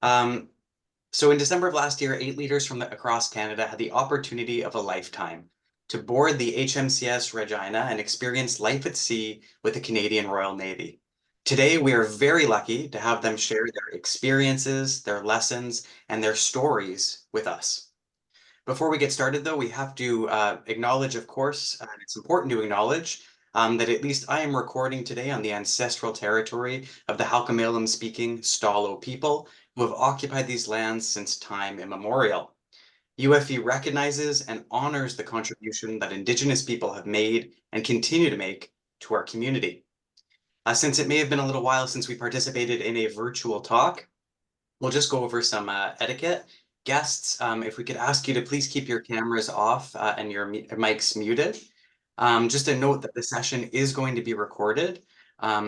Um, so in December of last year, 8 leaders from across Canada had the opportunity of a lifetime to board the HMCS Regina and experience life at sea with the Canadian Royal Navy. Today, we are very lucky to have them share their experiences, their lessons, and their stories with us. Before we get started, though, we have to acknowledge, of course, and it's important to acknowledge that at least I am recording today on the ancestral territory of the Halkomelem-speaking Stalo people who have occupied these lands since time immemorial. UFV recognizes and honors the contribution that Indigenous people have made and continue to make to our community. Since it may have been a little while since we participated in a virtual talk, we'll just go over some etiquette. Guests, if we could ask you to please keep your cameras off and your mics muted. Just a note that the session is going to be recorded.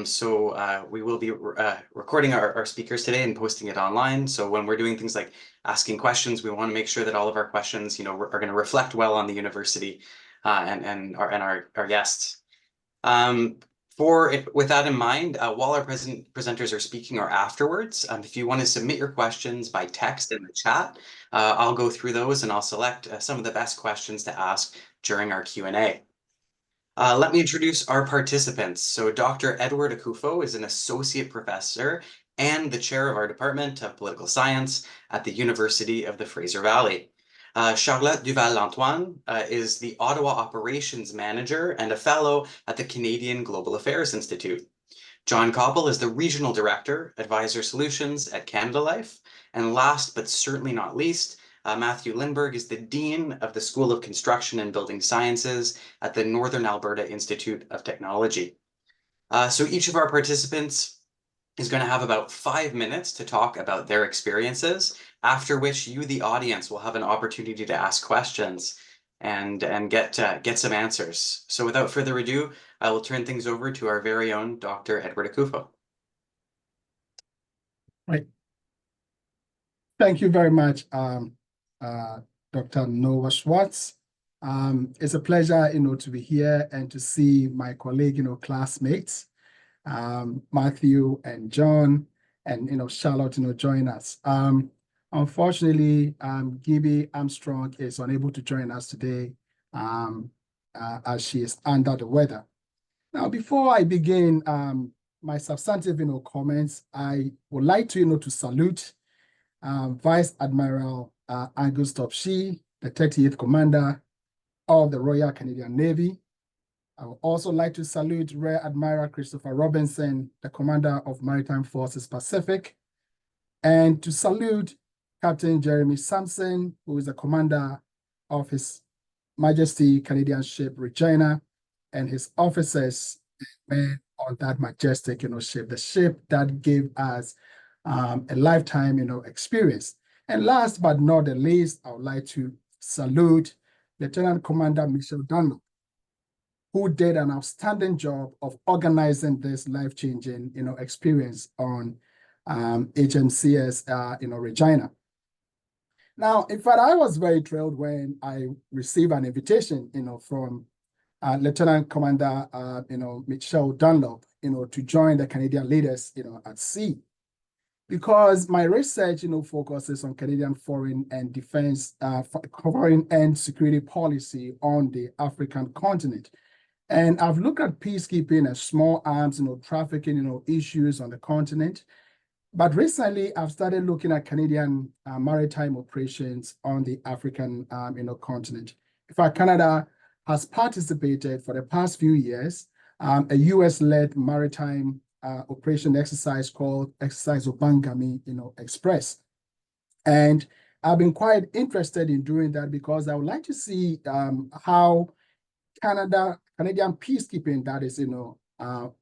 So we will be recording our speakers today and posting it online. So when we're doing things like asking questions, we want to make sure that all of our questions, are going to reflect well on the university and our guests. With that in mind, while our presenters are speaking or afterwards, if you want to submit your questions by text in the chat, I'll go through those and I'll select some of the best questions to ask during our Q&A. Let me introduce our participants. So Dr. Edward Akuffo is an associate professor and the chair of our Department of Political Science at the University of the Fraser Valley. Charlotte Duval-Lantoine is the Ottawa Operations Manager and a Fellow at the Canadian Global Affairs Institute. John Copple is the Regional Director, Advisor Solutions at Canada Life. And last but certainly not least, Matthew Lindberg is the Dean of the School of Construction and Building Sciences at the Northern Alberta Institute of Technology. So each of our participants is going to have about 5 minutes to talk about their experiences, after which you, the audience, will have an opportunity to ask questions and get some answers. So without further ado, I will turn things over to our very own Dr. Edward Akuffo. Right. Thank you very much, Dr. Noah Schwartz. It's a pleasure, to be here and to see my colleague, classmates, Matthew and John and, Charlotte, join us. Unfortunately, Gibby Armstrong is unable to join us today as she is under the weather. Now, before I begin my substantive, comments, I would like to, to salute Vice Admiral Angus Topshee, the 38th Commander of the Royal Canadian Navy. I would also like to salute Rear Admiral Christopher Robinson, the Commander of Maritime Forces Pacific, and to salute Captain Jeremy Sampson, who is the Commander of His Majesty Canadian ship Regina, and his officers and men on that majestic, ship, the ship that gave us a lifetime, experience. And last but not the least, I would like to salute Lieutenant Commander Michelle Dunlop, who did an outstanding job of organizing this life-changing, experience on HMCS, Regina. Now, in fact, I was very thrilled when I received an invitation, from Lieutenant Commander, Michelle Dunlop, to join the Canadian leaders, at sea, because my research, focuses on Canadian foreign and defense, foreign and security policy on the African continent. And I've looked at peacekeeping and small arms, trafficking, issues on the continent. But recently, I've started looking at Canadian maritime operations on the African, continent. In fact, Canada has participated for the past few years, a US-led maritime operation exercise called Exercise Obangami, Express. And I've been quite interested in doing that because I would like to see how Canadian peacekeeping, that is,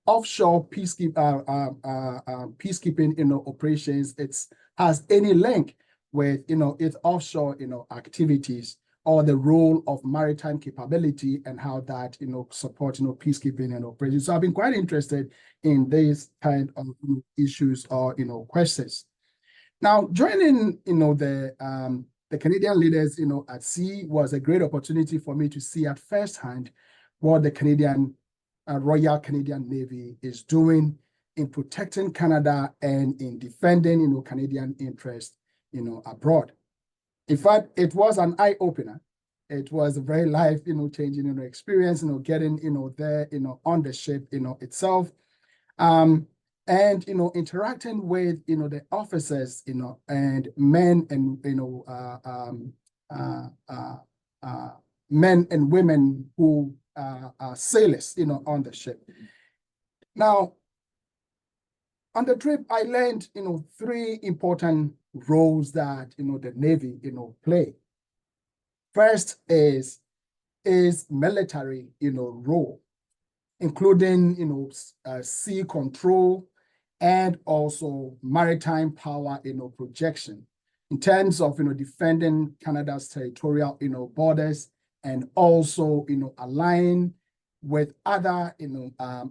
offshore peacekeeping, operations, has any link with, its offshore, activities, or the role of maritime capability and how that, support, peacekeeping and operations. So I've been quite interested in these kind of issues or, questions. Now, joining, the Canadian leaders, at sea was a great opportunity for me to see at firsthand what the Royal Canadian Navy is doing in protecting Canada and in defending, Canadian interests, abroad. In fact, it was an eye-opener. It was a very life, changing, experience, getting, there, on the ship, itself. And, interacting with, the officers, and men and, men and women who are sailors, on the ship. Now, on the trip, I learned, three important roles that, the Navy, play. First is military, role, including, sea control and also maritime power, projection in terms of, defending Canada's territorial, borders, and also, align with other,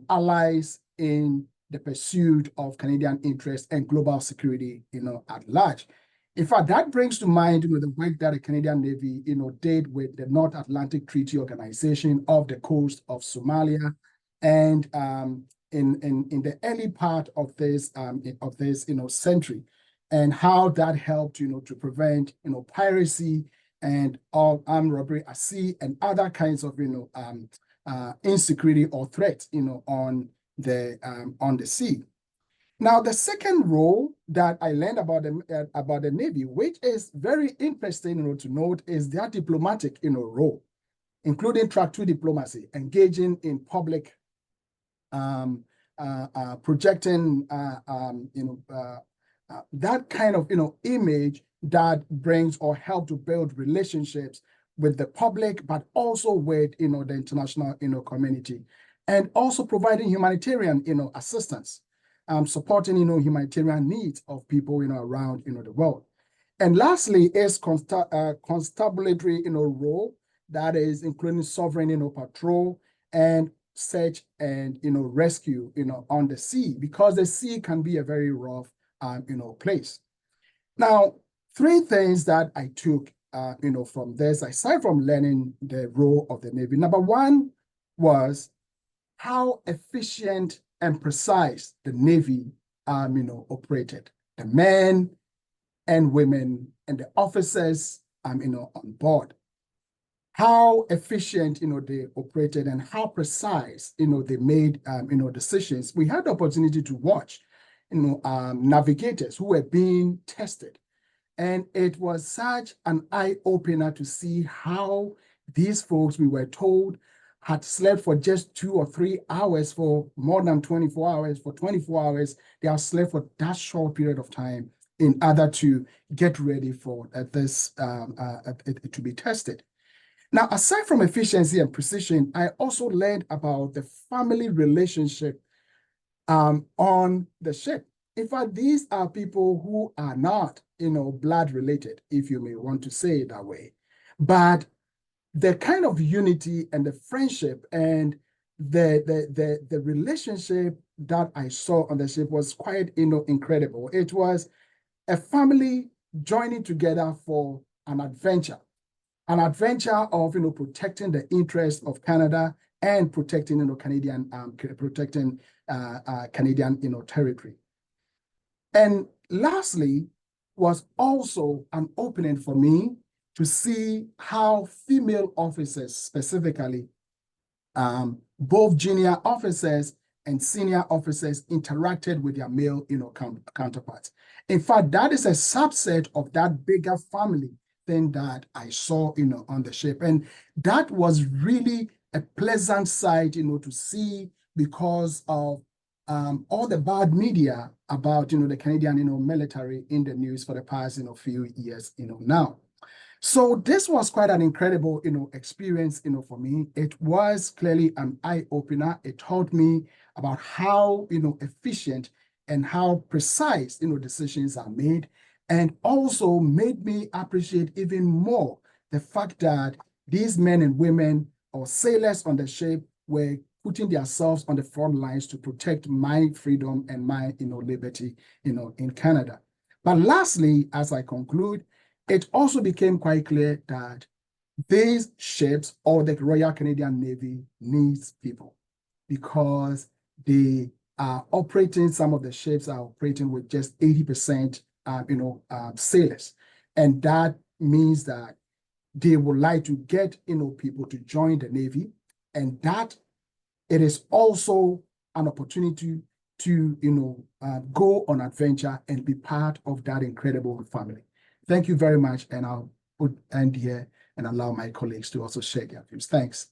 allies in the pursuit of Canadian interests and global security, at large. In fact, that brings to mind, the work that the Canadian Navy, did with the North Atlantic Treaty Organization off the coast of Somalia, and in the early part of this century, and how that helped, to prevent, piracy and armed robbery at sea and other kinds of, insecurity or threats, on the sea. Now, the second role that I learned about the Navy, which is very interesting, to note, is their diplomatic, role, including track 2 diplomacy, engaging in public, projecting, that kind of, image that brings or help to build relationships with the public, but also with, the international, community, and also providing humanitarian, assistance, supporting, humanitarian needs of people, around, the world. And lastly is constabulary, role, that is including sovereign, patrol and search and, rescue, on the sea, because the sea can be a very rough, place. Now, three things that I took, from this, aside from learning the role of the Navy. Number one was how efficient and precise the Navy, operated. The men and women and the officers, on board. How efficient, they operated and how precise, they made, decisions. We had the opportunity to watch, navigators who were being tested. And it was such an eye-opener to see how these folks, we were told, had slept for just 2 or 3 hours for more than 24 hours. For 24 hours, they have slept for that short period of time in order to get ready for this to be tested. Now, aside from efficiency and precision, I also learned about the family relationship on the ship. In fact, these are people who are not, blood related, if you may want to say it that way. But the kind of unity and the friendship and the relationship that I saw on the ship was quite, incredible. It was a family joining together for an adventure of, protecting the interests of Canada and protecting, Canadian, Canadian, territory. And lastly, was also an opening for me to see how female officers, specifically, both junior officers and senior officers, interacted with their male, counterparts. In fact, that is a subset of that bigger family thing that I saw, on the ship. And that was really a pleasant sight, to see, because of all the bad media about, the Canadian, military in the news for the past, few years, now. So this was quite an incredible, experience, for me. It was clearly an eye-opener. It taught me about how, efficient and how precise, decisions are made, and also made me appreciate even more the fact that these men and women or sailors on the ship were putting themselves on the front lines to protect my freedom and my, liberty, in Canada. But lastly, as I conclude, it also became quite clear that these ships or the Royal Canadian Navy needs people, because they are operating, some of the ships are operating with just 80%, sailors. And that means that they would like to get, people to join the Navy, and that it is also an opportunity to, go on adventure and be part of that incredible family. Thank you very much, and I'll end here and allow my colleagues to also share their views. Thanks.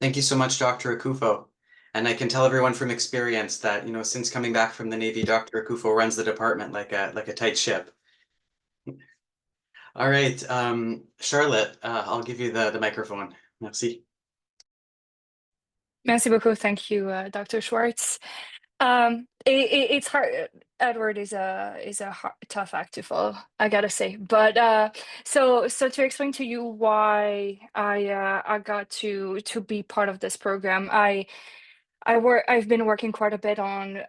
Thank you so much, Dr. Akuffo. And I can tell everyone from experience that, since coming back from the Navy, Dr. Akuffo runs the department like a tight ship. All right, Charlotte, I'll give you the microphone. Merci. Merci beaucoup. Thank you, Dr. Schwartz. It's hard. Edward is a tough act to follow, I gotta say. But so to explain to you why I got to be part of this program, I've been working quite a bit on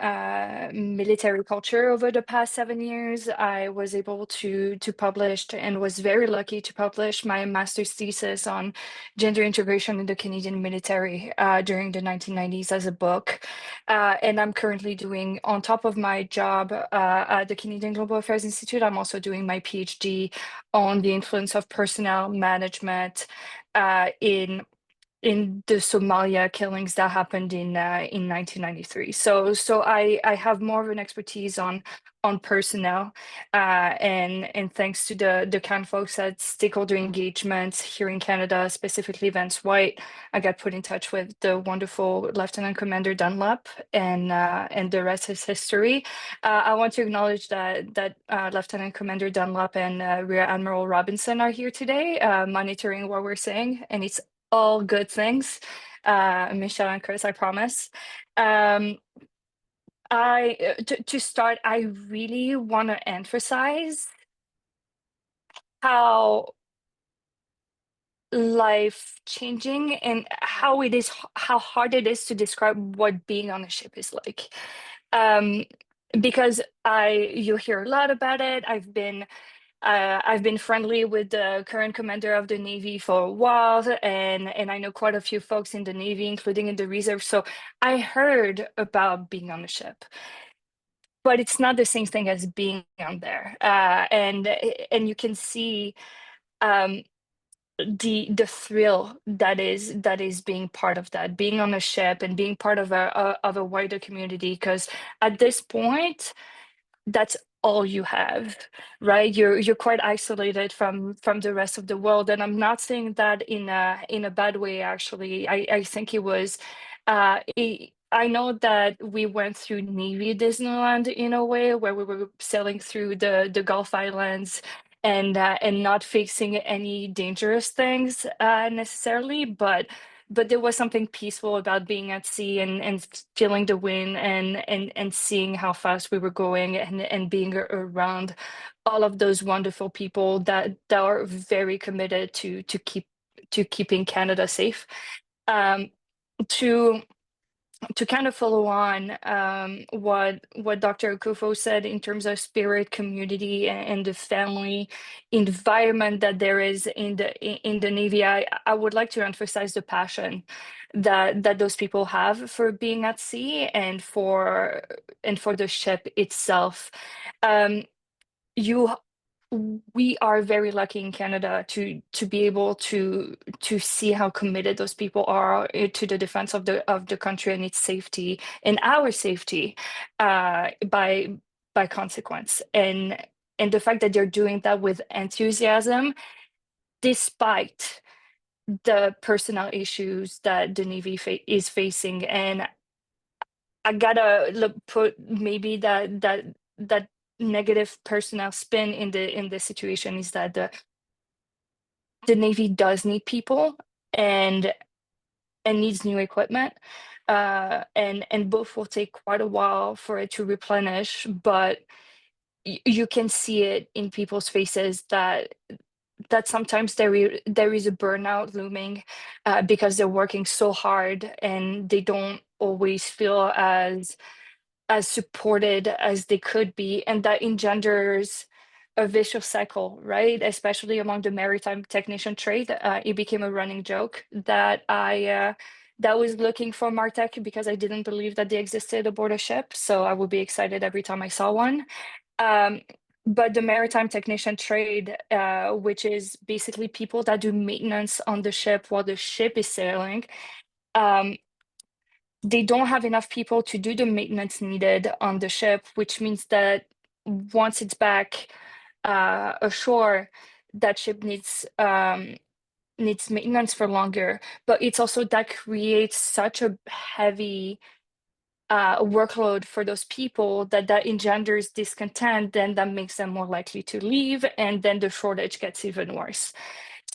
military culture over the past 7 years. I was able to publish and was very lucky to publish my master's thesis on gender integration in the Canadian military during the 1990s as a book. And I'm currently doing, on top of my job at the Canadian Global Affairs Institute, I'm also doing my PhD on the influence of personnel management in the Somalia killings that happened in 1993. So I have more of an expertise on personnel, and thanks to the kind folks at stakeholder engagement here in Canada, specifically Vance White, I got put in touch with the wonderful Lieutenant Commander Dunlap, and the rest is history. I want to acknowledge that Lieutenant Commander Dunlap and Rear Admiral Robinson are here today, monitoring what we're saying, and it's all good things. Michelle and Chris, I promise. To start, I really want to emphasize how life-changing and how hard it is to describe what being on a ship is like. Because you hear a lot about it. I've been friendly with the current commander of the Navy for a while, and I know quite a few folks in the Navy, including in the reserve. So I heard about being on the ship, but it's not the same thing as being on there. And you can see the thrill that is being part of that, being on a ship and being part of a wider community. Because at this point, that's all you have, right? You're quite isolated from the rest of the world, and I'm not saying that in a bad way. Actually, I think it was. I know that we went through Navy Disneyland in a way where we were sailing through the Gulf Islands and not facing any dangerous things necessarily, but there was something peaceful about being at sea and feeling the wind and seeing how fast we were going and being around all of those wonderful people that are very committed to keeping Canada safe. To kind of follow on what Dr. Akuffo said in terms of spirit, community, and the family environment that there is in the Navy, I would like to emphasize the passion that those people have for being at sea and for the ship itself. We are very lucky in Canada to be able to see how committed those people are to the defense of the country and its safety and our safety by consequence, and the fact that they're doing that with enthusiasm despite the personnel issues that the Navy is facing. And I gotta put maybe that negative personnel spin in the situation is that the Navy does need people and needs new equipment, and both will take quite a while for it to replenish, but you can see it in people's faces that sometimes there is a burnout looming because they're working so hard and they don't always feel as supported as they could be, and that engenders a vicious cycle, right? Especially among the maritime technician trade. It became a running joke that that was looking for Martech because I didn't believe that they existed aboard a ship. So I would be excited every time I saw one. But the maritime technician trade, which is basically people that do maintenance on the ship while the ship is sailing, they don't have enough people to do the maintenance needed on the ship, which means that once it's back ashore, that ship needs maintenance for longer. But it's also that creates such a heavy workload for those people that engenders discontent, then that makes them more likely to leave, and then the shortage gets even worse.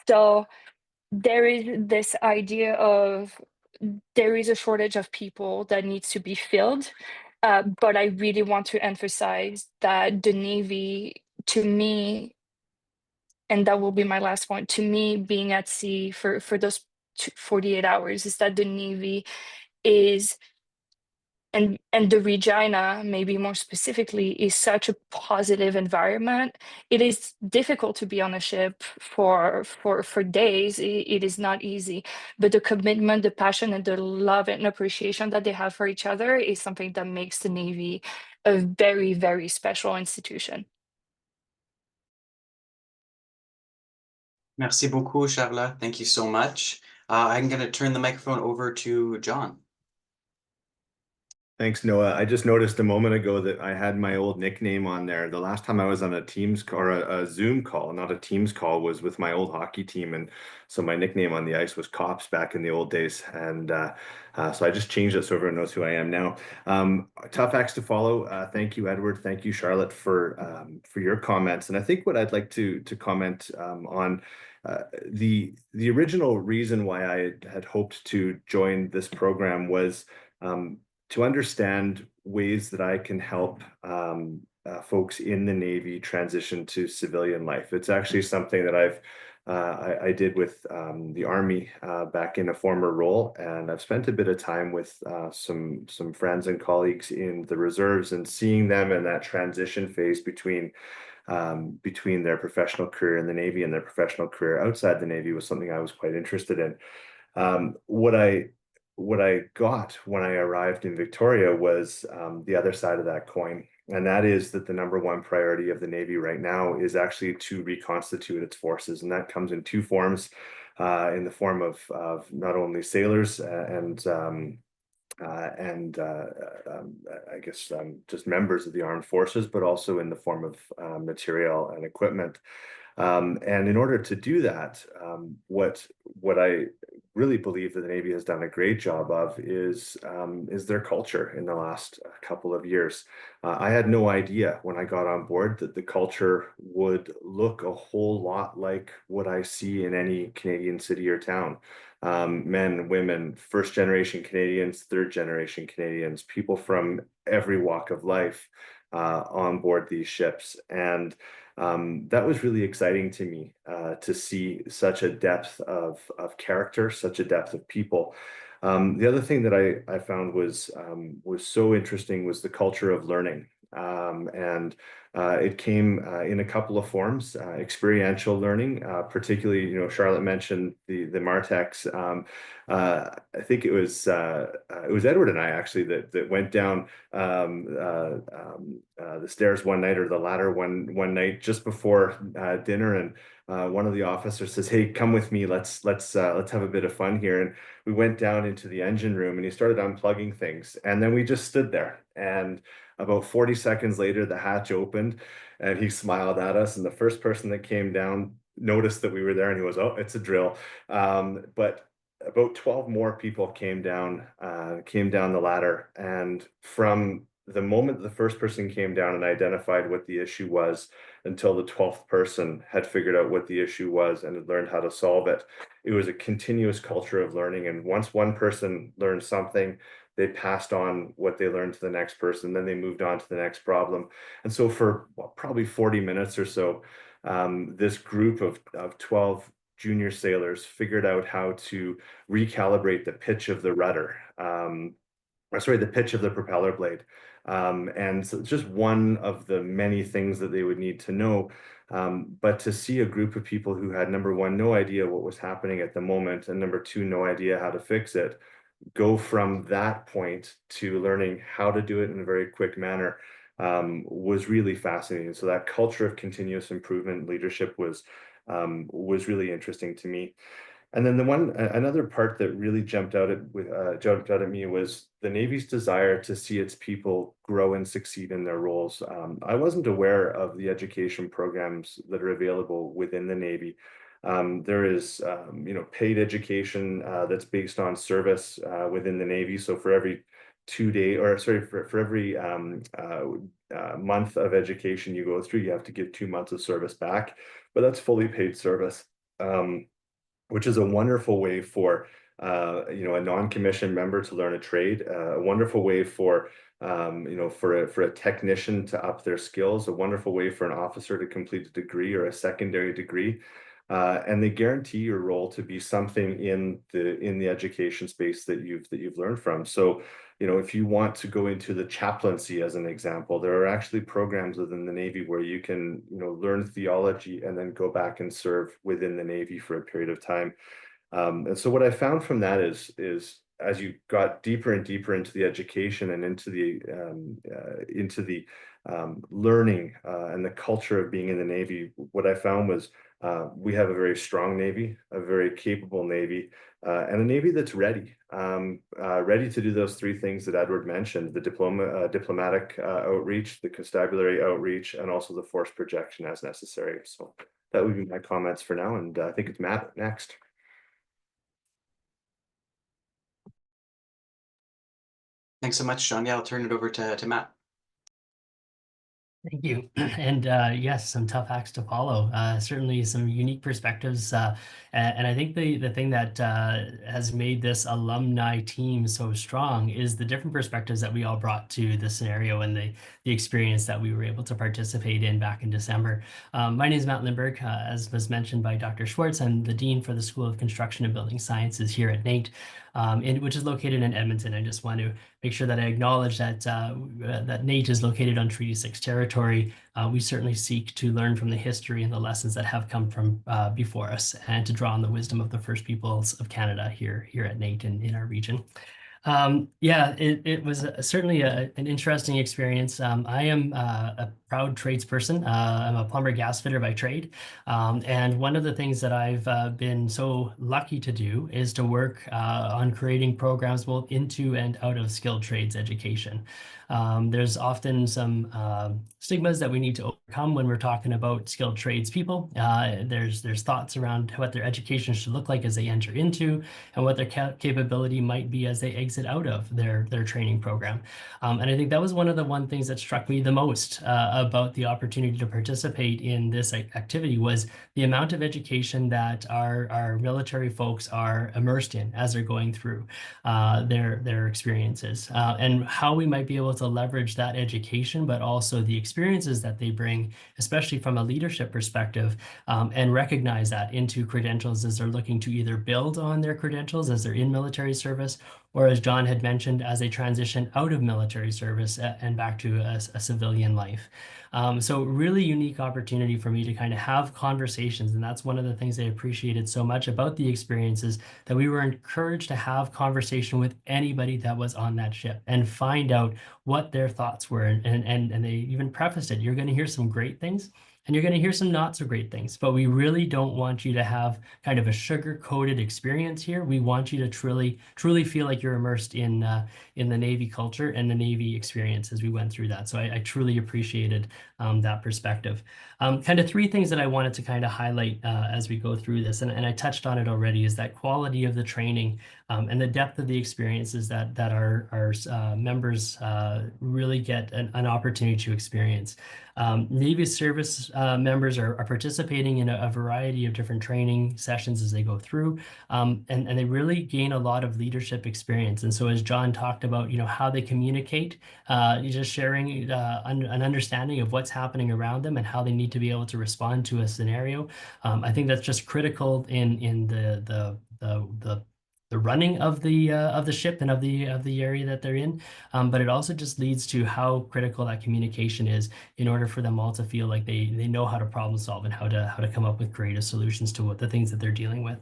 So there is this idea of there is a shortage of people that needs to be filled, but I really want to emphasize that the Navy, to me, and that will be my last point, to me, being at sea for those 48 hours, is that the Navy is, and the Regina, maybe more specifically, is such a positive environment. It is difficult to be on a ship for days. It is not easy, but the commitment, the passion, and the love and appreciation that they have for each other is something that makes the Navy a very, very special institution. Merci beaucoup, Charlotte. Thank you so much. I'm going to turn the microphone over to John. Thanks, Noah. I just noticed a moment ago that I had my old nickname on there. The last time I was on a Teams call, or a Zoom call, not a Teams call, was with my old hockey team. And so my nickname on the ice was Cops back in the old days. And so I just changed it so everyone knows who I am now. Tough acts to follow. Thank you, Edward. Thank you, Charlotte, for your comments. And I think what I'd like to comment on the original reason why I had hoped to join this program was to understand ways that I can help folks in the Navy transition to civilian life. It's actually something that I did with the Army back in a former role, and I've spent a bit of time with some friends and colleagues in the reserves, and seeing them in that transition phase between their professional career in the Navy and their professional career outside the Navy was something I was quite interested in. What I got when I arrived in Victoria was the other side of that coin. And that is that the number one priority of the Navy right now is actually to reconstitute its forces. And that comes in two forms, in the form of not only sailors and I guess just members of the armed forces, but also in the form of material and equipment. And in order to do that, what I really believe that the Navy has done a great job of is their culture in the last couple of years. I had no idea when I got on board that the culture would look a whole lot like what I see in any Canadian city or town. Men, women, first-generation Canadians, third-generation Canadians, people from every walk of life on board these ships. And that was really exciting to me, to see such a depth of character, such a depth of people. The other thing that I found was so interesting was the culture of learning. And it came in a couple of forms, experiential learning, particularly, Charlotte mentioned the Martechs. I think it was Edward and I actually that went down the stairs one night, or the ladder one night just before dinner, and one of the officers says, "Hey, come with me. Let's have a bit of fun here." And we went down into the engine room, and he started unplugging things, and then we just stood there. And about 40 seconds later, the hatch opened, and he smiled at us. And the first person that came down noticed that we were there, and he was, "Oh, it's a drill." But about 12 more people came down the ladder, and from the moment the first person came down and identified what the issue was until the 12th person had figured out what the issue was and had learned how to solve it, it was a continuous culture of learning. And once one person learned something, they passed on what they learned to the next person, then they moved on to the next problem. And so for probably 40 minutes or so, this group of 12 junior sailors figured out how to recalibrate the pitch of the rudder, the pitch of the propeller blade. And so it's just one of the many things that they would need to know. But to see a group of people who had, number one, no idea what was happening at the moment, and number two, no idea how to fix it, go from that point to learning how to do it in a very quick manner was really fascinating. So that culture of continuous improvement leadership was really interesting to me. And then another part that really jumped out at me was the Navy's desire to see its people grow and succeed in their roles. I wasn't aware of the education programs that are available within the Navy. There is, paid education that's based on service within the Navy. So for every for every month of education you go through, you have to give 2 months of service back, but that's fully paid service. Which is a wonderful way for a non-commissioned member to learn a trade, a wonderful way for for a technician to up their skills, a wonderful way for an officer to complete a degree or a secondary degree, and they guarantee your role to be something in the education space that you've learned from. So, if you want to go into the chaplaincy as an example, there are actually programs within the Navy where you can, learn theology and then go back and serve within the Navy for a period of time. And so what I found from that is as you got deeper and deeper into the education and into the learning and the culture of being in the Navy, what I found was we have a very strong Navy, a very capable Navy, and a Navy that's ready to do those three things that Edward mentioned: the diplomatic outreach, the constabulary outreach, and also the force projection as necessary. So that would be my comments for now, and I think it's Matt next. Thanks so much, John. Yeah, I'll turn it over to Matt. Thank you. And yes, some tough acts to follow. Certainly some unique perspectives. And I think the thing that has made this alumni team so strong is the different perspectives that we all brought to the scenario and the experience that we were able to participate in back in December. My name is Matt Lindberg. As was mentioned by Dr. Schwartz, I'm the Dean for the School of Construction and Building Sciences here at NAIT, which is located in Edmonton. I just want to make sure that I acknowledge that that NAIT is located on Treaty 6 territory. We certainly seek to learn from the history and the lessons that have come from before us, and to draw on the wisdom of the First Peoples of Canada here at NAIT and in our region. Yeah, it was certainly an interesting experience. I am a proud tradesperson. I'm a plumber gas fitter by trade. And one of the things that I've been so lucky to do is to work on creating programs both into and out of skilled trades education. There's often some stigmas that we need to overcome when we're talking about skilled trades people. There's thoughts around what their education should look like as they enter into, and what their capability might be as they exit out of their training program. And I think that was one of the things that struck me the most about the opportunity to participate in this activity, was the amount of education that our military folks are immersed in as they're going through their experiences, and how we might be able to leverage that education, but also the experiences that they bring, especially from a leadership perspective, and recognize that into credentials as they're looking to either build on their credentials as they're in military service, or as John had mentioned, as they transition out of military service and back to a civilian life. So really unique opportunity for me to kind of have conversations. And that's one of the things I appreciated so much about the experiences, that we were encouraged to have conversation with anybody that was on that ship and find out what their thoughts were. And they even prefaced it: you're going to hear some great things, and you're going to hear some not so great things, but we really don't want you to have kind of a sugar-coated experience here. We want you to truly feel like you're immersed in the Navy culture and the Navy experience as we went through that. So I truly appreciated that perspective. Kind of three things that I wanted to kind of highlight as we go through this, and I touched on it already, is that quality of the training and the depth of the experiences that our members really get an opportunity to experience. Navy service members are participating in a variety of different training sessions as they go through, and they really gain a lot of leadership experience. And so as John talked about, how they communicate, just sharing an understanding of what's happening around them and how they need to be able to respond to a scenario. I think that's just critical in the running of the ship and of the area that they're in, but it also just leads to how critical that communication is in order for them all to feel like they know how to problem solve and how to come up with creative solutions to what the things that they're dealing with.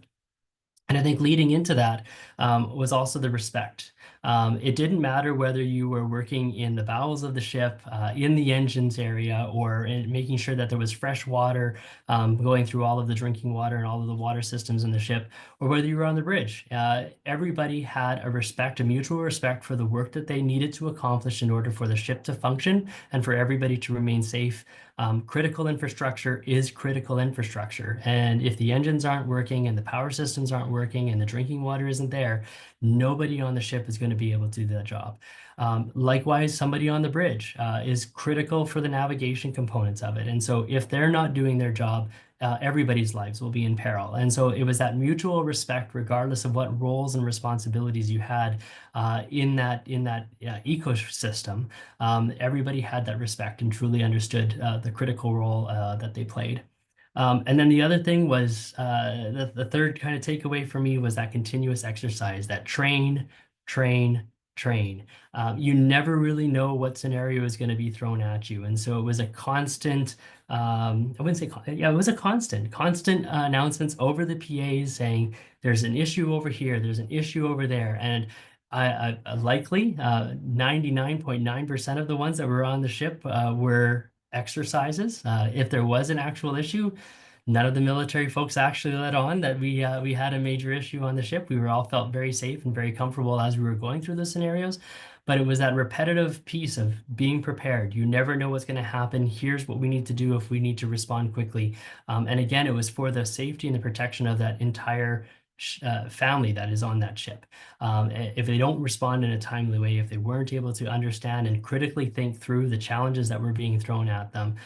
And I think leading into that was also the respect. It didn't matter whether you were working in the bowels of the ship, in the engines area, or making sure that there was fresh water going through all of the drinking water and all of the water systems in the ship, or whether you were on the bridge. Everybody had a respect, a mutual respect for the work that they needed to accomplish in order for the ship to function and for everybody to remain safe. Critical infrastructure is critical infrastructure. And if the engines aren't working and the power systems aren't working and the drinking water isn't there, nobody on the ship is going to be able to do that job. Likewise, somebody on the bridge is critical for the navigation components of it. And so if they're not doing their job, everybody's lives will be in peril. And so it was that mutual respect, regardless of what roles and responsibilities you had in that ecosystem. Everybody had that respect and truly understood the critical role that they played. And then the other thing was the third kind of takeaway for me was that continuous exercise, that train, train, train. You never really know what scenario is going to be thrown at you. And so it was a constant, I wouldn't say, yeah, it was a constant announcements over the PAs saying there's an issue over here, there's an issue over there. And likely 99.9% of the ones that were on the ship were exercises. If there was an actual issue, none of the military folks actually let on that we had a major issue on the ship. We were all felt very safe and very comfortable as we were going through the scenarios. But it was that repetitive piece of being prepared. You never know what's going to happen. Here's what we need to do if we need to respond quickly. And again, it was for the safety and the protection of that entire family that is on that ship. If they don't respond in a timely way, if they weren't able to understand and critically think through the challenges that were being thrown at them,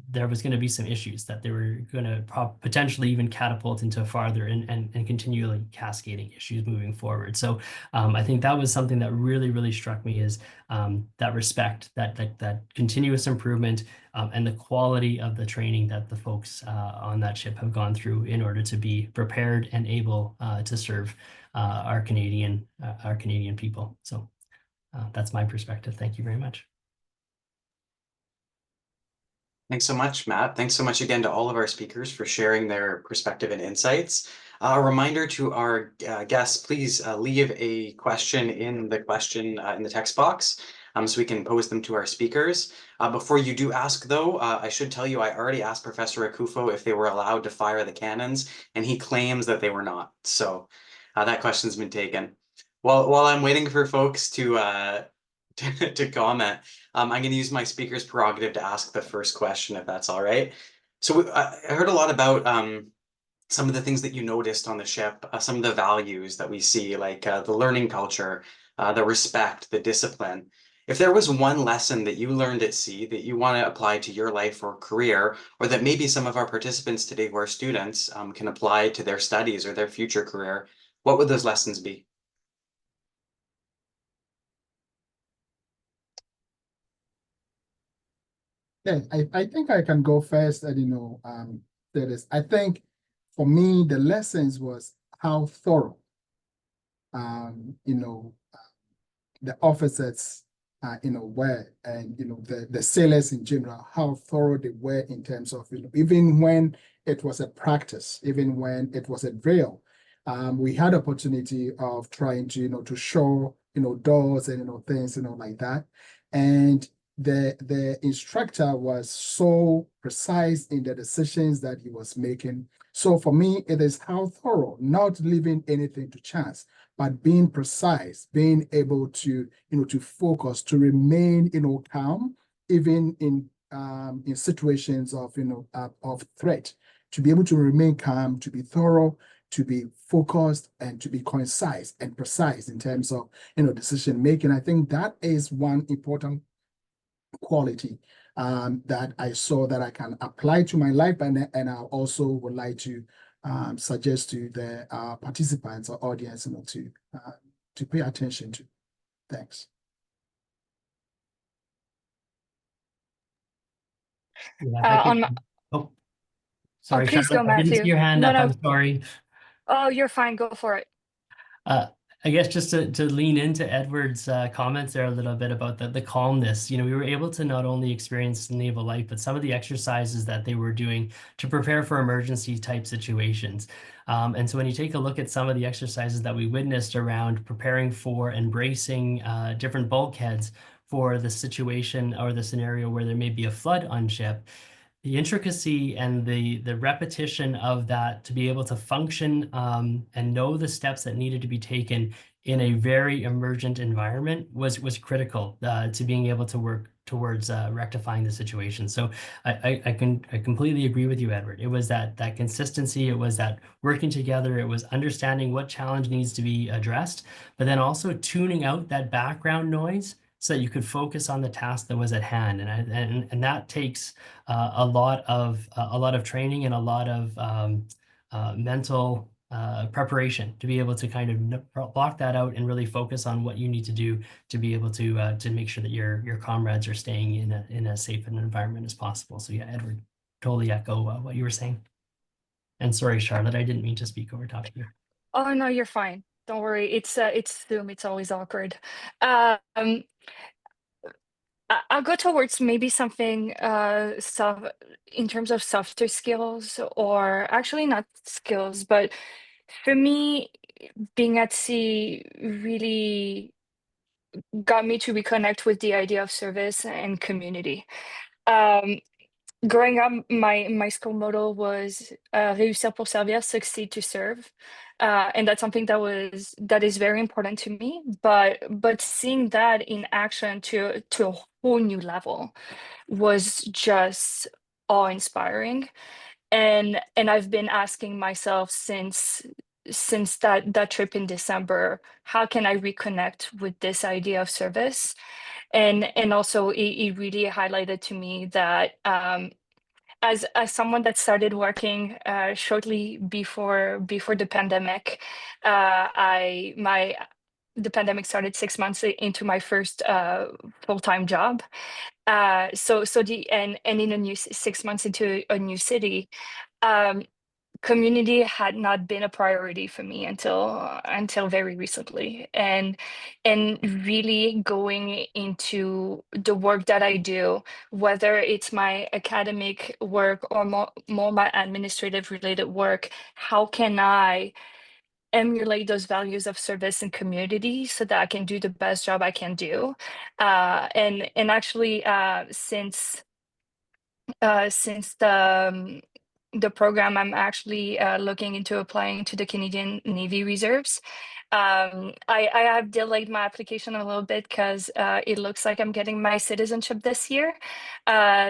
there was going to be some issues that they were going to potentially even catapult into farther and continually cascading issues moving forward. So I think that was something that really struck me, is that respect, that continuous improvement, and the quality of the training that the folks on that ship have gone through in order to be prepared and able to serve our Canadian people. So that's my perspective. Thank you very much. Thanks so much, Matt. Thanks so much again to all of our speakers for sharing their perspective and insights. A reminder to our guests, please leave a question in the text box so we can pose them to our speakers. Before you do ask, though, I should tell you I already asked Professor Akuffo if they were allowed to fire the cannons, and he claims that they were not. So that question's been taken. While I'm waiting for folks to comment, I'm going to use my speaker's prerogative to ask the first question, if that's all right. So I heard a lot about some of the things that you noticed on the ship, some of the values that we see, like the learning culture, the respect, the discipline. If there was one lesson that you learned at sea that you want to apply to your life or career, or that maybe some of our participants today who are students can apply to their studies or their future career, what would those lessons be? Yeah, I think I can go first and, say this. I think for me, the lessons was how thorough, the officers, were, and, the sailors in general, how thorough they were in terms of, even when it was a practice, even when it was a drill, we had opportunity of trying to show, doors and, things, like that. And the instructor was so precise in the decisions that he was making. So for me, it is how thorough, not leaving anything to chance, but being precise, being able to, to focus, to remain, calm, even in situations of, of threat, to be able to remain calm, to be thorough, to be focused, and to be concise and precise in terms of, decision making. I think that is one important quality that I saw that I can apply to my life, and I also would like to suggest to the participants or audience, to pay attention to. Thanks. Yeah, sorry, please Charlotte, go, I didn't see Matthew. your hand No, up. no. I'm sorry. Oh, you're fine. Go for it. I guess just to lean into Edward's comments there a little bit about the calmness, you know, we were able to not only experience naval life, but some of the exercises that they were doing to prepare for emergency type situations. And so when you take a look at some of the exercises that we witnessed around preparing for embracing different bulkheads for the situation or the scenario where there may be a flood on ship, the intricacy and the repetition of that to be able to function and know the steps that needed to be taken in a very emergent environment was critical to being able to work towards rectifying the situation. So I completely agree with you, Edward. It was that consistency, it was that working together, it was understanding what challenge needs to be addressed, but then also tuning out that background noise so that you could focus on the task that was at hand. And that takes a lot of training and a lot of mental preparation to be able to kind of block that out and really focus on what you need to do to be able to make sure that your comrades are staying in a safe an environment as possible. So yeah, Edward, totally echo what you were saying. And sorry, Charlotte, I didn't mean to speak over top of you. Oh no, you're fine. Don't worry. It's Zoom. It's always awkward. I'll go towards maybe something in terms of softer skills, or actually not skills, but for me, being at sea really got me to reconnect with the idea of service and community. Growing up, my school motto was réussir pour servir, succeed to serve, and that's something that is very important to me. But seeing that in action to a whole new level was just awe-inspiring, and I've been asking myself since that trip in December, how can I reconnect with this idea of service? And also it really highlighted to me that as someone that started working shortly before the pandemic, the pandemic started 6 months into my first full-time job. And in a new 6 months into a new city, community had not been a priority for me until very recently, and really going into the work that I do, whether it's my academic work or more my administrative related work, how can I emulate those values of service and community so that I can do the best job I can do? And actually, since the program, I'm actually looking into applying to the Canadian Navy Reserves. I have delayed my application a little bit because it looks like I'm getting my citizenship this year.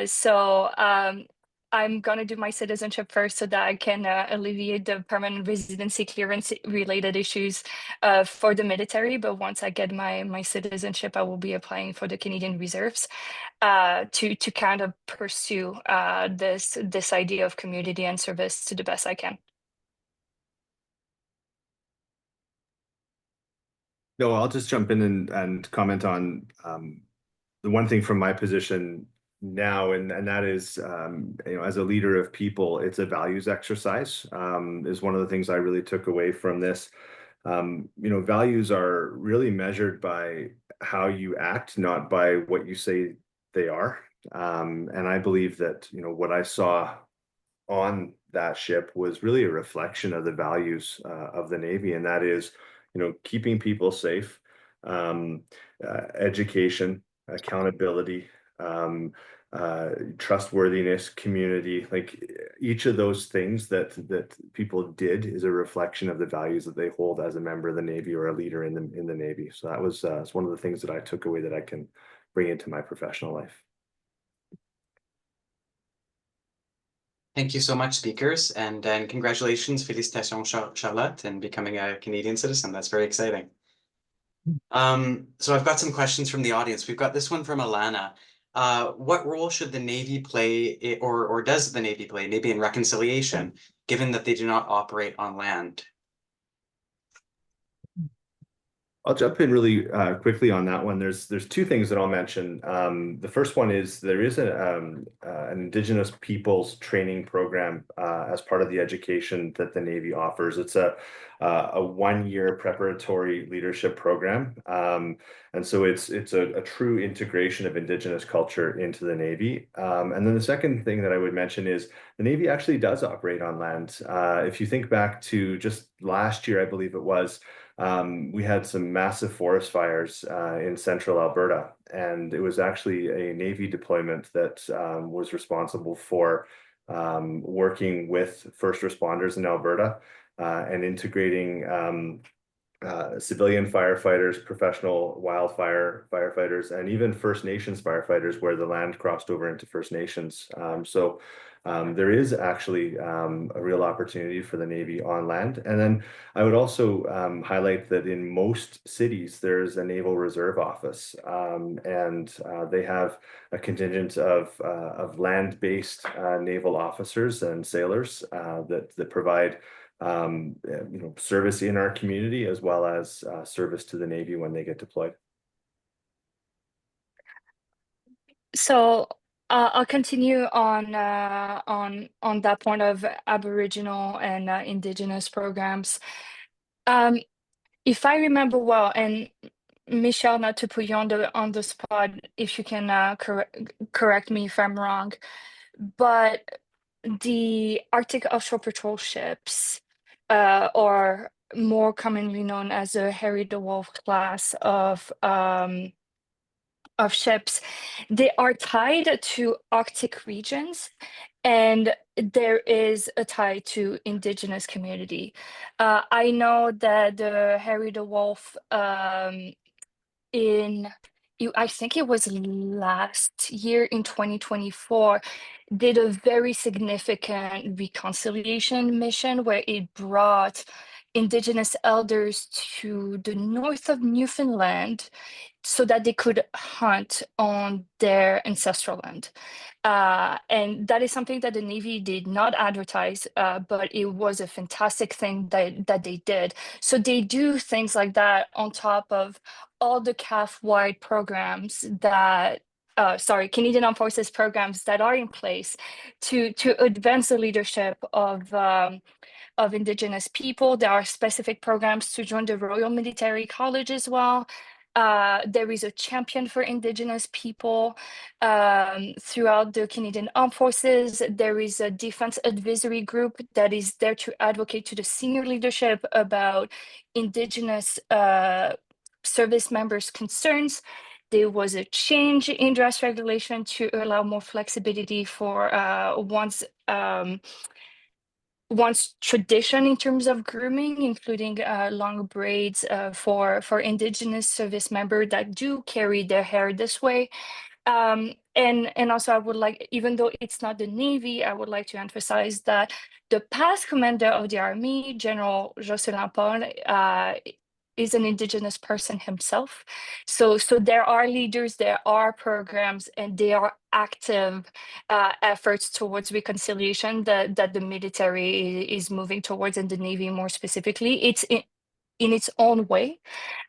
So I'm gonna do my citizenship first so that I can alleviate the permanent residency clearance related issues for the military. But once I get my citizenship, I will be applying for the Canadian Reserves to kind of pursue this idea of community and service to the best I can. No, I'll just jump in and comment on the one thing from my position now, and that is, you know, as a leader of people, it's a values exercise. Is one of the things I really took away from this. You know, values are really measured by how you act, not by what you say they are. And I believe that, you know, what I saw on that ship was really a reflection of the values of the Navy, and that is, you know, keeping people safe, education, accountability, trustworthiness, community. Like each of those things that people did is a reflection of the values that they hold as a member of the Navy or a leader in the Navy. So that was it's one of the things that I took away that I can bring into my professional life. Thank you so much, speakers, and congratulations, félicitations, Charlotte, in becoming a Canadian citizen. That's very exciting. So I've got some questions from the audience. We've got this one from Alana. What role should the Navy play, or does the Navy play, maybe in reconciliation, given that they do not operate on land? I'll jump in really quickly on that one. There's two things that I'll mention. The first one is there is an Indigenous peoples training program as part of the education that the Navy offers. It's a 1-year preparatory leadership program, and so it's a true integration of Indigenous culture into the Navy. And then the second thing that I would mention is the Navy actually does operate on land. If you think back to just last year, I believe it was. We had some massive forest fires in central Alberta, and it was actually a Navy deployment that was responsible for working with first responders in Alberta and integrating civilian firefighters, professional wildfire firefighters, and even First Nations firefighters where the land crossed over into First Nations. There is actually a real opportunity for the Navy on land. And then I would also highlight that in most cities, there's a Naval Reserve Office, and they have a contingent of land-based naval officers and sailors that provide service in our community as well as service to the Navy when they get deployed. So I'll continue on that point of Aboriginal and Indigenous programs. If I remember well, and Michelle, not to put you on the spot, if you can correct me if I'm wrong, but the Arctic Offshore Patrol ships, or more commonly known as the Harry the Wolf class of ships, they are tied to Arctic regions, and there is a tie to Indigenous community. I know that the Harry the Wolf I think it was last year in 2024, did a very significant reconciliation mission where it brought Indigenous elders to the north of Newfoundland so that they could hunt on their ancestral land. And that is something that the Navy did not advertise, but it was a fantastic thing that they did. So they do things like that on top of all the CAF-wide programs that Canadian Armed Forces programs that are in place to advance the leadership of Indigenous people. There are specific programs to join the Royal Military College as well. There is a champion for Indigenous people throughout the Canadian Armed Forces. There is a defense advisory group that is there to advocate to the senior leadership about Indigenous service members' concerns. There was a change in dress regulation to allow more flexibility for one's tradition in terms of grooming, including long braids for Indigenous service members that do carry their hair this way. And also I would like, even though it's not the Navy, I would like to emphasize that the past commander of the Army, General Jocelyn Paul, is an Indigenous person himself. So there are leaders, there are programs, and there are active efforts towards reconciliation that the military is moving towards, and the Navy more specifically. It's in its own way,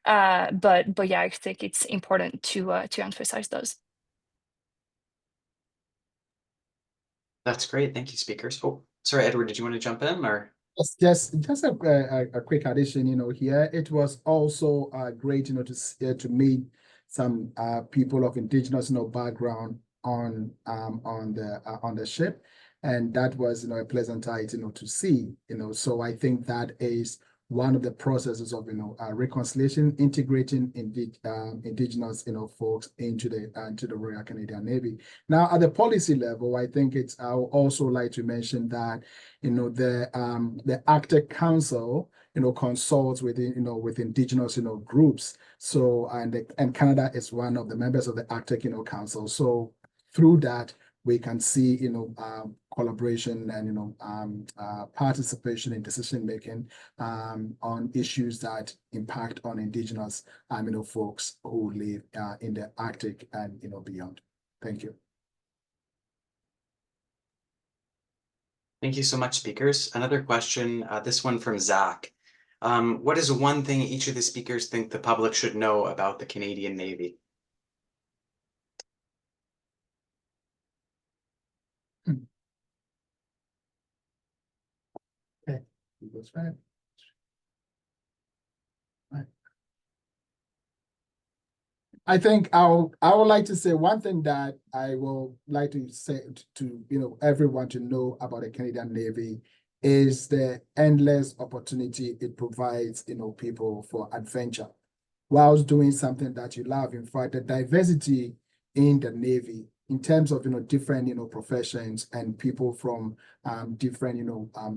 but yeah, I think it's important to emphasize those. That's great. Thank you, speakers. Oh, sorry, Edward, did you want to jump in or? Just a quick addition, here. It was also great, to meet some people of Indigenous, background on the ship, and that was, a pleasant sight, to see, So I think that is one of the processes of, reconciliation, integrating Indigenous, folks into the Royal Canadian Navy. Now, at the policy level, I think I would also like to mention that, the Arctic Council, consults with, with Indigenous, groups. So, and Canada is one of the members of the Arctic, Council. So through that, we can see, collaboration and, participation in decision-making on issues that impact on Indigenous, folks who live in the Arctic and, beyond. Thank you. Thank you so much, speakers. Another question, this one from Zach. What is one thing each of the speakers think the public should know about the Canadian Navy? Okay, goes back. Right. I think I would like to say one thing that I will like to say to everyone to know about the Canadian Navy is the endless opportunity it provides people for adventure whilst doing something that you love. In fact, the diversity in the Navy in terms of different professions and people from different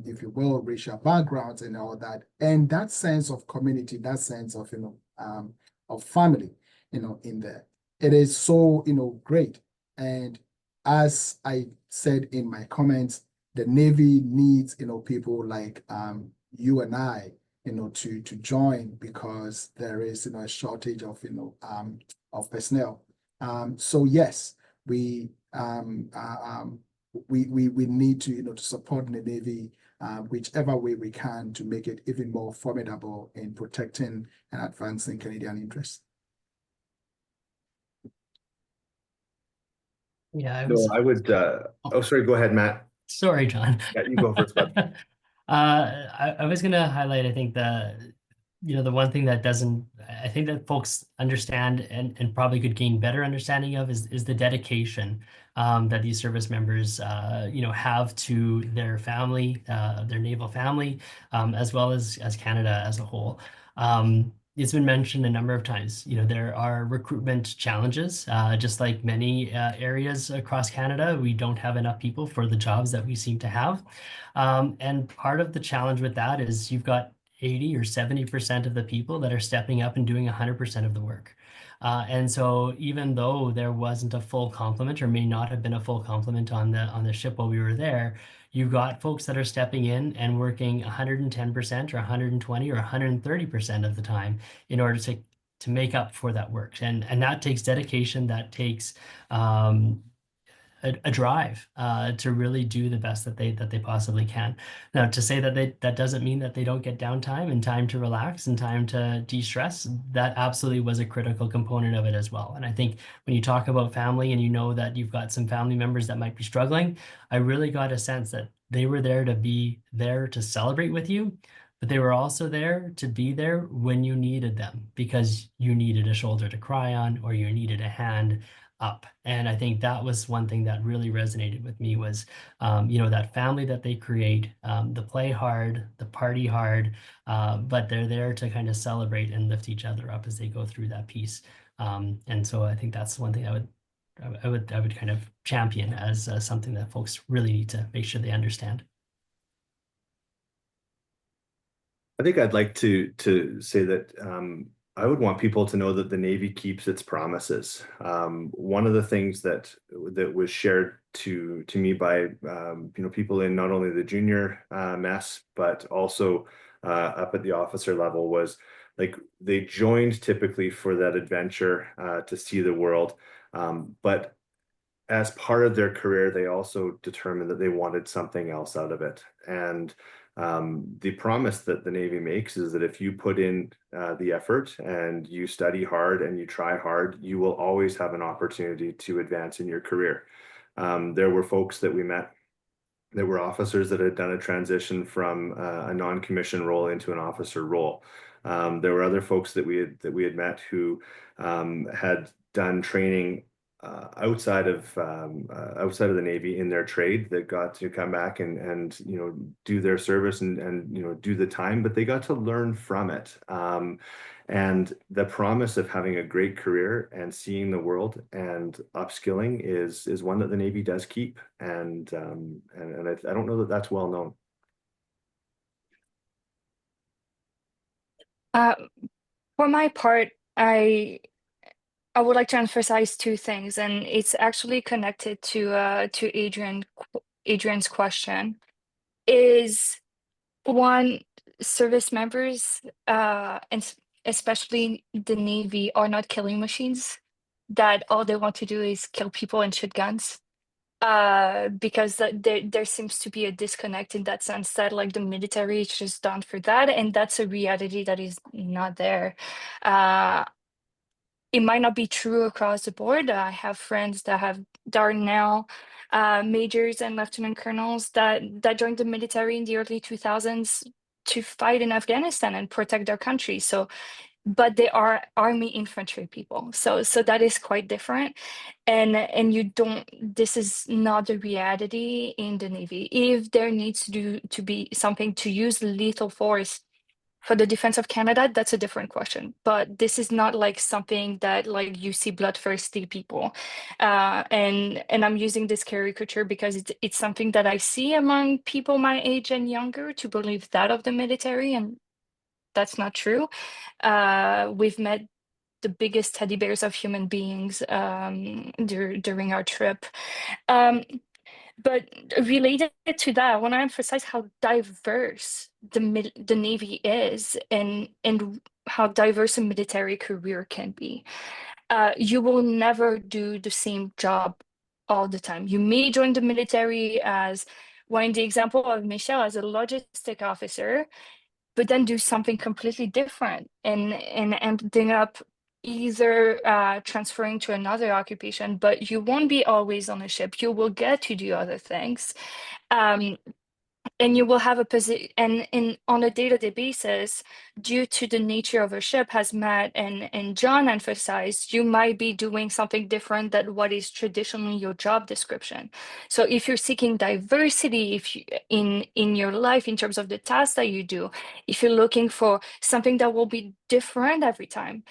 if you will racial backgrounds and all that, and that sense of community, that sense of family in there, it is so great. And as I said in my comments, the Navy needs people like you and I to join, because there is a shortage of personnel. So yes, we need to to support the Navy whichever way we can to make it even more formidable in protecting and advancing Canadian interests. Yeah, I No, was. I would, oh, sorry, go ahead, Matt. Sorry, John. Yeah, you go first, bud. I was gonna highlight, I think the one thing that I think that folks understand and probably could gain better understanding of is the dedication that these service members have to their family, their naval family, as well as Canada as a whole. It's been mentioned a number of times, there are recruitment challenges, just like many areas across Canada. We don't have enough people for the jobs that we seem to have. And part of the challenge with that is you've got 80 or 70% of the people that are stepping up and doing 100% of the work. And so even though there wasn't a full complement, or may not have been a full complement on the ship while we were there, you've got folks that are stepping in and working 110% or 120 or 130% of the time in order to make up for that work. And that takes dedication, that takes a drive to really do the best that they possibly can. Now, to say that doesn't mean that they don't get downtime and time to relax and time to de-stress. That absolutely was a critical component of it as well. And I think when you talk about family and that you've got some family members that might be struggling, I really got a sense that they were there to be there to celebrate with you, but they were also there to be there when you needed them, because you needed a shoulder to cry on, or you needed a hand up. And I think that was one thing that really resonated with me was, that family that they create, the play hard, the party hard, but they're there to kind of celebrate and lift each other up as they go through that piece. And so I think that's one thing I would kind of champion as something that folks really need to make sure they understand. I think I'd like to say that I would want people to know that the Navy keeps its promises. One of the things that was shared to me by people in not only the junior mess, but also up at the officer level was, like, they joined typically for that adventure to see the world, but as part of their career, they also determined that they wanted something else out of it. And the promise that the Navy makes is that if you put in the effort and you study hard and you try hard, you will always have an opportunity to advance in your career. There were folks that we met, there were officers that had done a transition from a non-commissioned role into an officer role. There were other folks that we had met who had done training outside of the Navy in their trade, that got to come back and do their service and do the time, but they got to learn from it. And the promise of having a great career and seeing the world and upskilling is one that the Navy does keep, and I don't know that that's well known. For my part, I would like to emphasize two things, and it's actually connected to Adrian's question. Is one, service members, and especially the Navy, are not killing machines, that all they want to do is kill people and shoot guns. Because there seems to be a disconnect in that sense that like the military is just done for that, and that's a reality that is not there. It might not be true across the board. I have friends that are now majors and lieutenant colonels that joined the military in the early 2000s to fight in Afghanistan and protect their country. So, but they are army infantry people. So that is quite different. And you don't, this is not the reality in the Navy. If there needs to be something to use lethal force for the defense of Canada, that's a different question. But this is not like something that like you see bloodthirsty people. And I'm using this caricature because it's something that I see among people my age and younger to believe that of the military, and that's not true. We've met the biggest teddy bears of human beings during our trip. But related to that, I want to emphasize how diverse the Navy is, and how diverse a military career can be. You will never do the same job all the time. You may join the military as, well, in the example of Michelle, as a logistic officer, but then do something completely different and ending up either transferring to another occupation, but you won't be always on a ship. You will get to do other things. And you will have a position, and on a day-to-day basis, due to the nature of a ship, as Matt and John emphasized, you might be doing something different than what is traditionally your job description. So if you're seeking diversity, if you, in your life in terms of the tasks that you do, if you're looking for something that will be different every time,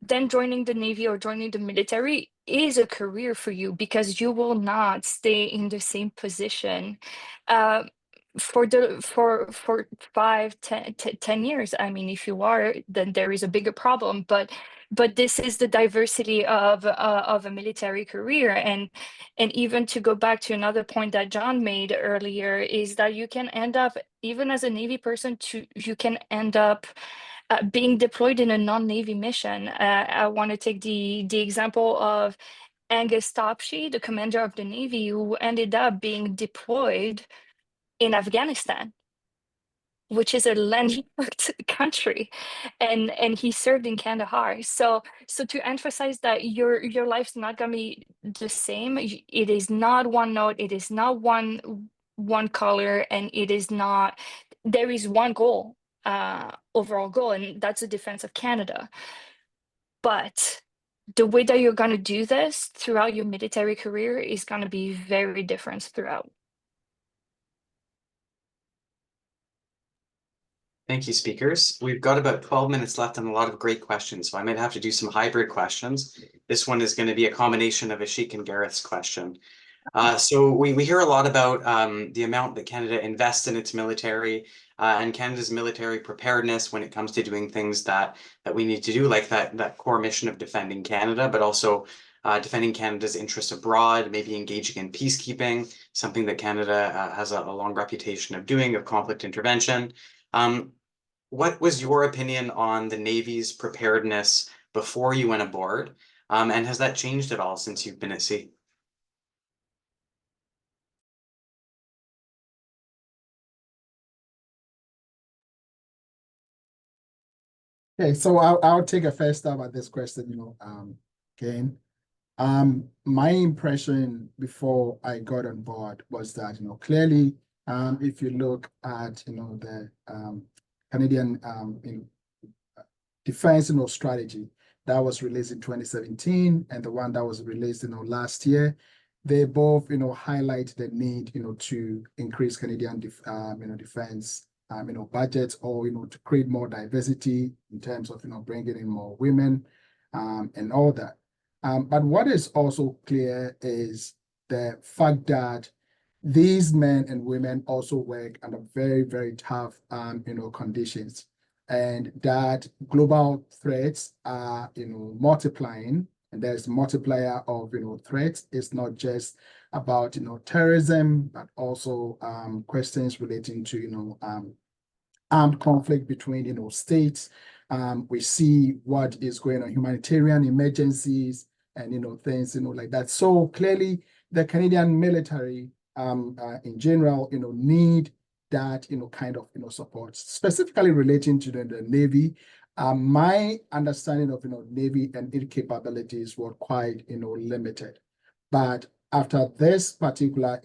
then joining the Navy or joining the military is a career for you, because you will not stay in the same position for 10 years. I mean, if you are, then there is a bigger problem, but this is the diversity of a military career. And even to go back to another point that John made earlier, is that you can end up, even as a Navy person, you can end up being deployed in a non-Navy mission. I want to take the example of Angus Topshee, the commander of the Navy, who ended up being deployed in Afghanistan, which is a landlocked country, and he served in Kandahar. So to emphasize that your life's not gonna be the same. It is not one note. It is not one color, and it is not. There is one goal, overall goal, and that's the defense of Canada. But the way that you're gonna do this throughout your military career is gonna be very different throughout. Thank you, speakers. We've got about 12 minutes left and a lot of great questions, so I might have to do some hybrid questions. This one is going to be a combination of Ashik and Gareth's question. So we hear a lot about the amount that Canada invests in its military and Canada's military preparedness when it comes to doing things that we need to do, like that core mission of defending Canada, but also defending Canada's interests abroad, maybe engaging in peacekeeping, something that Canada has a long reputation of doing, of conflict intervention. What was your opinion on the Navy's preparedness before you went aboard? And has that changed at all since you've been at sea? Okay, so I'll take a first stab at this question, again. My impression before I got on board was that, clearly, if you look at, the Canadian defense, strategy that was released in 2017 and the one that was released, last year, they both, highlight the need, to increase Canadian, defense, budgets, or, to create more diversity in terms of, bringing in more women, and all that. But what is also clear is the fact that these men and women also work under very, very tough, conditions, and that global threats are, multiplying, and there's multiplier of, threats. It's not just about, terrorism, but also questions relating to, armed conflict between, states. We see what is going on, humanitarian emergencies, and things like that. So clearly, the Canadian military in general, need that, kind of, support, specifically relating to the Navy. My understanding of, Navy and its capabilities were quite, limited. But after this particular,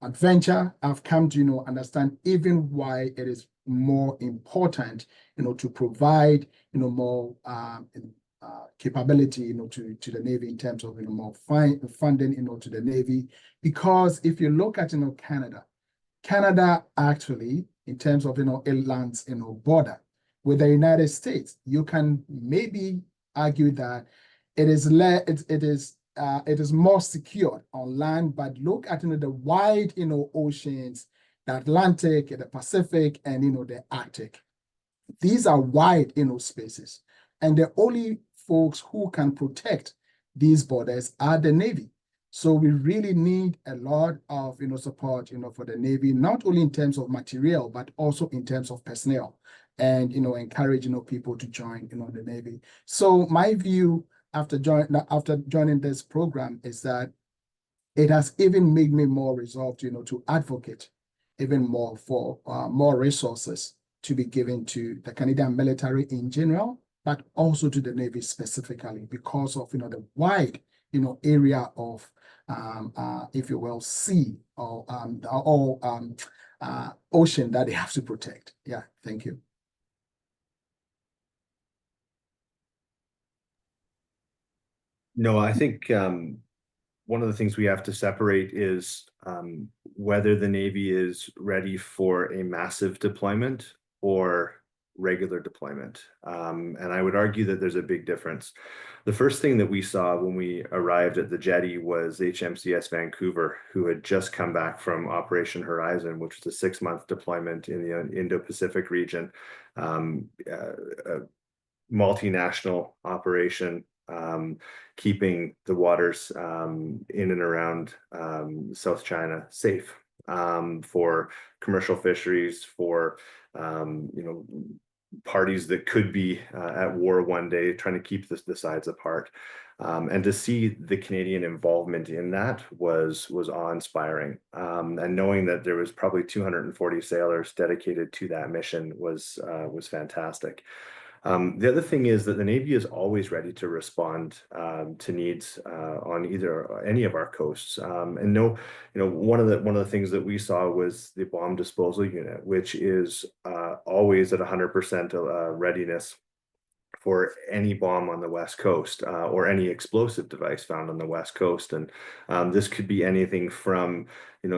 adventure, I've come to, understand even why it is more important, to provide, more capability, to the Navy in terms of, more funding, to the Navy. Because if you look at, Canada actually, in terms of, it lands, border with the United States, you can maybe argue that it is more secure on land, but look at, the wide, oceans, the Atlantic, the Pacific, and, the Arctic. These are wide, spaces. And the only folks who can protect these borders are the Navy. So we really need a lot of, support, for the Navy, not only in terms of material, but also in terms of personnel, and, encourage, people to join, the Navy. So my view after joining this program is that it has even made me more resolved, to advocate even more for more resources to be given to the Canadian military in general, but also to the Navy specifically, because of, the wide, area of, if you will, sea or ocean that they have to protect. Yeah, thank you. No, I think one of the things we have to separate is whether the Navy is ready for a massive deployment or regular deployment. And I would argue that there's a big difference. The first thing that we saw when we arrived at the jetty was HMCS Vancouver, who had just come back from Operation Horizon, which was a 6-month deployment in the Indo-Pacific region, a multinational operation, keeping the waters in and around South China safe for commercial fisheries, for parties that could be at war one day, trying to keep the sides apart. And to see the Canadian involvement in that was awe-inspiring. And knowing that there was probably 240 sailors dedicated to that mission was fantastic. The other thing is that the Navy is always ready to respond to needs on any of our coasts. And one of the things that we saw was the bomb disposal unit, which is always at 100% readiness for any bomb on the West Coast or any explosive device found on the West Coast. And this could be anything from,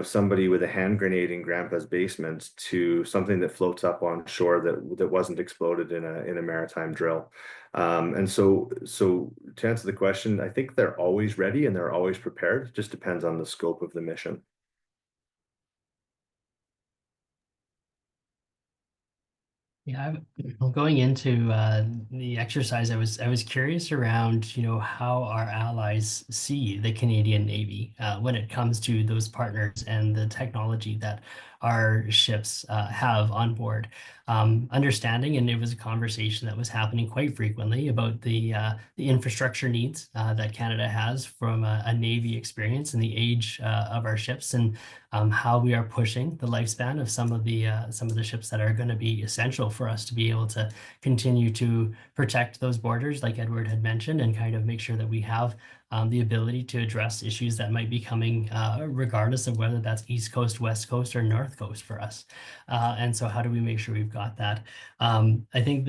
somebody with a hand grenade in grandpa's basement to something that floats up on shore that wasn't exploded in a maritime drill. And so to answer the question, I think they're always ready and they're always prepared. It just depends on the scope of the mission. Yeah, going into the exercise, I was curious around, how our allies see the Canadian Navy when it comes to those partners and the technology that our ships have on board. Understanding, and it was a conversation that was happening quite frequently about the infrastructure needs that Canada has from a Navy experience and the age of our ships, and how we are pushing the lifespan of some of the ships that are going to be essential for us to be able to continue to protect those borders, like Edward had mentioned, and kind of make sure that we have the ability to address issues that might be coming, regardless of whether that's East Coast, West Coast, or North Coast for us. And so how do we make sure we've got that? I think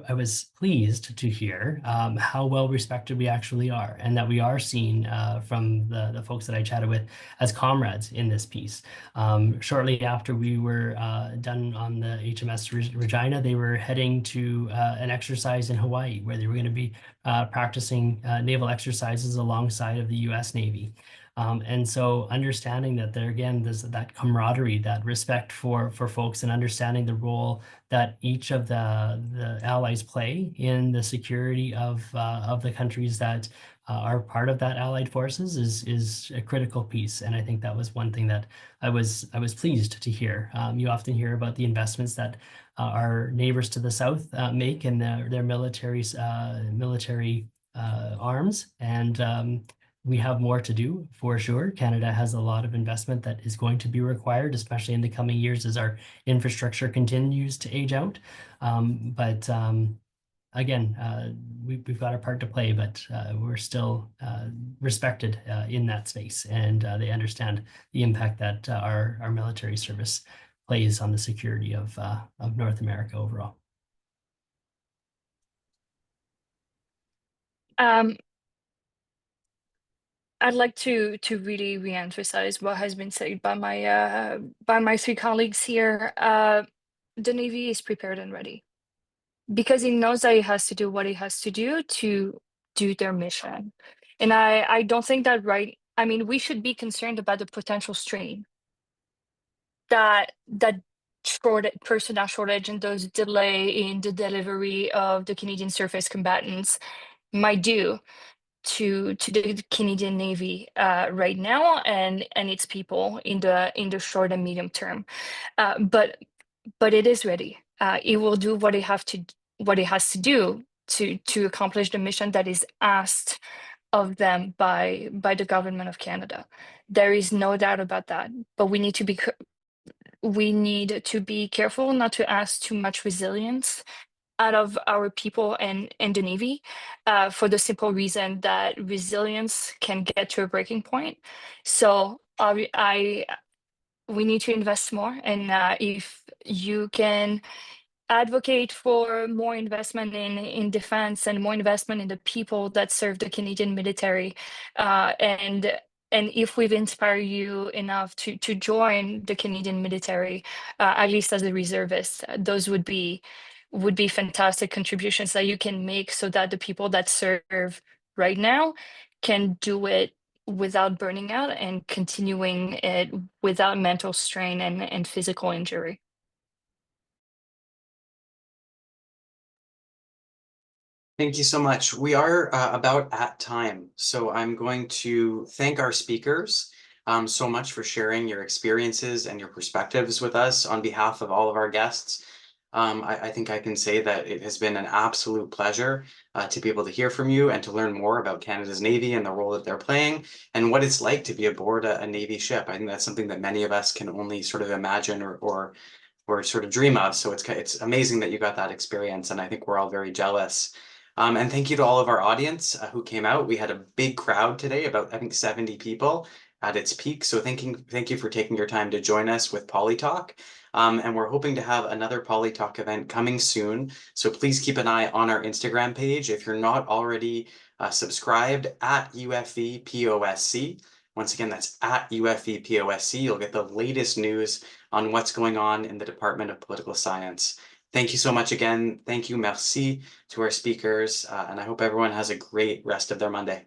I was pleased to hear how well respected we actually are, and that we are seen from the folks that I chatted with as comrades in this piece. Shortly after we were done on the HMS Regina, they were heading to an exercise in Hawaii where they were going to be practicing naval exercises alongside of the U.S. Navy. And so understanding that there, again, there's that camaraderie, that respect for folks, and understanding the role that each of the allies play in the security of the countries that are part of that allied forces is a critical piece. And I think that was one thing that I was pleased to hear. You often hear about the investments that our neighbors to the south make in their military arms, and we have more to do for sure. Canada has a lot of investment that is going to be required, especially in the coming years as our infrastructure continues to age out. Again, we've got our part to play, but we're still respected in that space, and they understand the impact that our military service plays on the security of North America overall. I'd like to really reemphasize what has been said by my three colleagues here. The Navy is prepared and ready because it knows that it has to do what it has to do their mission. And I don't think that I mean, we should be concerned about the potential strain that personnel shortage and those delay in the delivery of the Canadian surface combatants might do to the Canadian Navy right now and its people in the short and medium term. But it is ready. It will do what it has to do to accomplish the mission that is asked of them by the government of Canada. There is no doubt about that. But we need to be careful not to ask too much resilience out of our people and the Navy, for the simple reason that resilience can get to a breaking point. So we need to invest more, and if you can advocate for more investment in defense and more investment in the people that serve the Canadian military, and if we've inspired you enough to join the Canadian military, at least as a reservist, those would be fantastic contributions that you can make so that the people that serve right now can do it without burning out and continuing it without mental strain and physical injury. Thank you so much. We are about at time, so I'm going to thank our speakers so much for sharing your experiences and your perspectives with us on behalf of all of our guests. I think I can say that it has been an absolute pleasure to be able to hear from you and to learn more about Canada's Navy and the role that they're playing and what it's like to be aboard a Navy ship. I think that's something that many of us can only sort of imagine or sort of dream of. So it's amazing that you got that experience, and I think we're all very jealous. And thank you to all of our audience who came out. We had a big crowd today, about I think 70 people at its peak. So thank you for taking your time to join us with Politalk. And we're hoping to have another Politalk event coming soon. So please keep an eye on our Instagram page if you're not already subscribed at UFV POSC. Once again, that's at UFV POSC. You'll get the latest news on what's going on in the Department of Political Science. Thank you so much again. Thank you, merci, to our speakers. And I hope everyone has a great rest of their Monday.